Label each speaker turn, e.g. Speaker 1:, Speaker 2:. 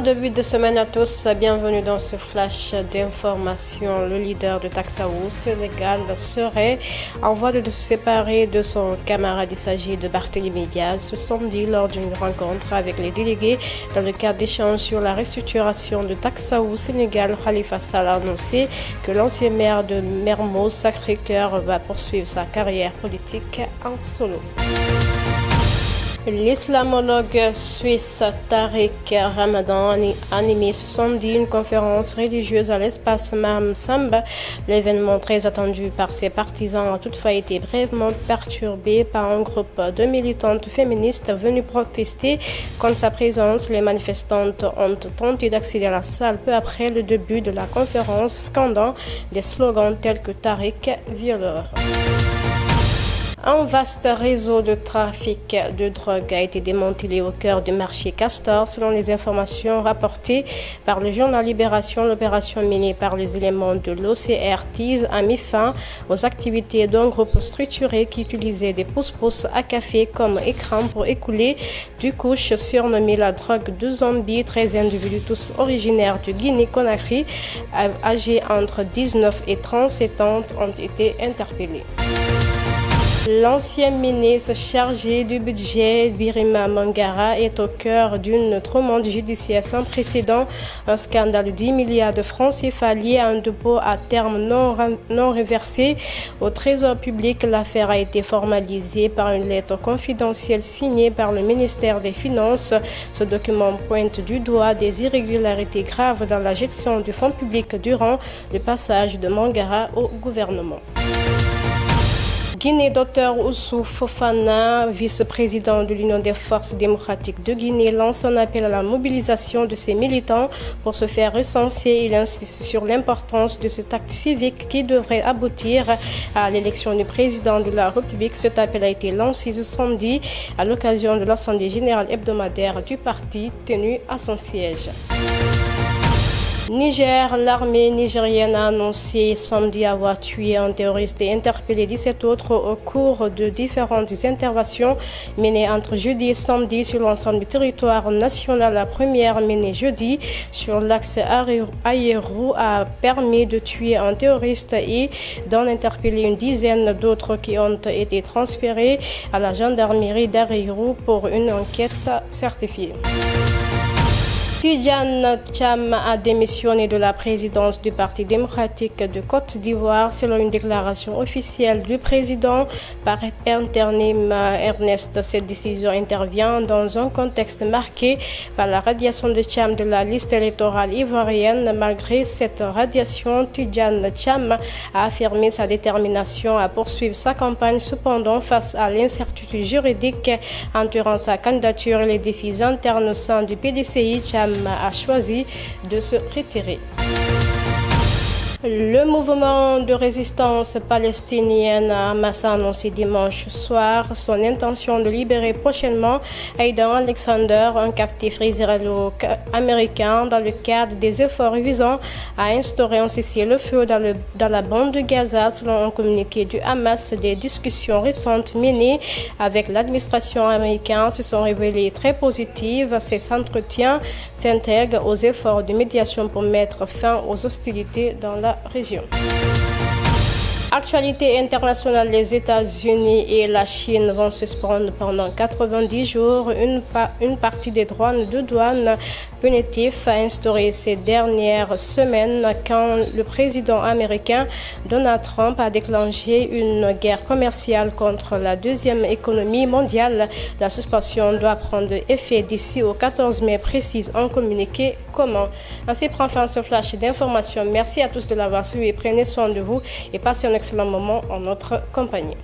Speaker 1: Bon début de semaine à tous, bienvenue dans ce flash d'information. Le leader de Taxaou Sénégal serait en voie de se séparer de son camarade. Il s'agit de Barthélémy Diaz ce samedi lors d'une rencontre avec les délégués dans le cadre d'échanges sur la restructuration de Taxaou Sénégal. Khalifa Sall a annoncé que l'ancien maire de Mermoz Sacré-Cœur va poursuivre sa carrière politique en solo. L'islamologue suisse Tariq Ramadan a animé ce samedi une conférence religieuse à l'espace Mam Samba. L'événement très attendu par ses partisans a toutefois été brièvement perturbé par un groupe de militantes féministes venues protester contre sa présence. Les manifestantes ont tenté d'accéder à la salle peu après le début de la conférence, scandant des slogans tels que Tariq violeur. Un vaste réseau de trafic de drogue a été démantelé au cœur du marché Castor. Selon les informations rapportées par le journal Libération, l'opération menée par les éléments de l'OCR TIS a mis fin aux activités d'un groupe structuré qui utilisait des pousse-pousse à café comme écran pour écouler du couche surnommé la drogue de zombie. 13 individus, tous originaires de Guinée-Conakry, âgés entre 19 et 37 ans, ont été interpellés. L'ancien ministre chargé du budget, Birima Mangara, est au cœur d'une tourmente judiciaire sans précédent. Un scandale de 10 milliards de francs CFA lié à un dépôt à terme non reversé au Trésor public. L'affaire a été formalisée par une lettre confidentielle signée par le ministère des Finances. Ce document pointe du doigt des irrégularités graves dans la gestion du fonds public durant le passage de Mangara au gouvernement. Guinée, Dr Oussou Fofana, vice-président de l'Union des forces démocratiques de Guinée, lance un appel à la mobilisation de ses militants pour se faire recenser. Il insiste sur l'importance de cet acte civique qui devrait aboutir à l'élection du président de la République. Cet appel a été lancé ce samedi à l'occasion de l'Assemblée générale hebdomadaire du parti tenue à son siège. Niger, l'armée nigérienne a annoncé samedi avoir tué un terroriste et interpellé 17 autres au cours de différentes interventions menées entre jeudi et samedi sur l'ensemble du territoire national. La première menée jeudi sur l'axe Aïrou a permis de tuer un terroriste et d'en interpeller une dizaine d'autres qui ont été transférés à la gendarmerie d'Aïrou pour une enquête certifiée. Tidjane Cham a démissionné de la présidence du Parti démocratique de Côte d'Ivoire. Selon une déclaration officielle du président par intérim Ernest, cette décision intervient dans un contexte marqué par la radiation de Cham de la liste électorale ivoirienne. Malgré cette radiation, Tidjane Cham a affirmé sa détermination à poursuivre sa campagne. Cependant, face à l'incertitude juridique entourant sa candidature et les défis internes au sein du PDCI, Cham a choisi de se retirer. Le mouvement de résistance palestinienne Hamas a annoncé dimanche soir son intention de libérer prochainement Aidan Alexander, un captif israélo-américain, dans le cadre des efforts visant à instaurer un cessez-le-feu dans la bande de Gaza. Selon un communiqué du Hamas, des discussions récentes menées avec l'administration américaine se sont révélées très positives. Ces entretiens s'intègrent aux efforts de médiation pour mettre fin aux hostilités dans la région. Actualité internationale, les États-Unis et la Chine vont suspendre pendant 90 jours une partie des droits de douane punitifs instaurés ces dernières semaines quand le président américain Donald Trump a déclenché une guerre commerciale contre la deuxième économie mondiale. La suspension doit prendre effet d'ici au 14 mai, précise un communiqué commun. Ainsi prend fin ce flash d'information. Merci à tous de l'avoir suivi. Prenez soin de vous et passez un excellent moment en notre compagnie.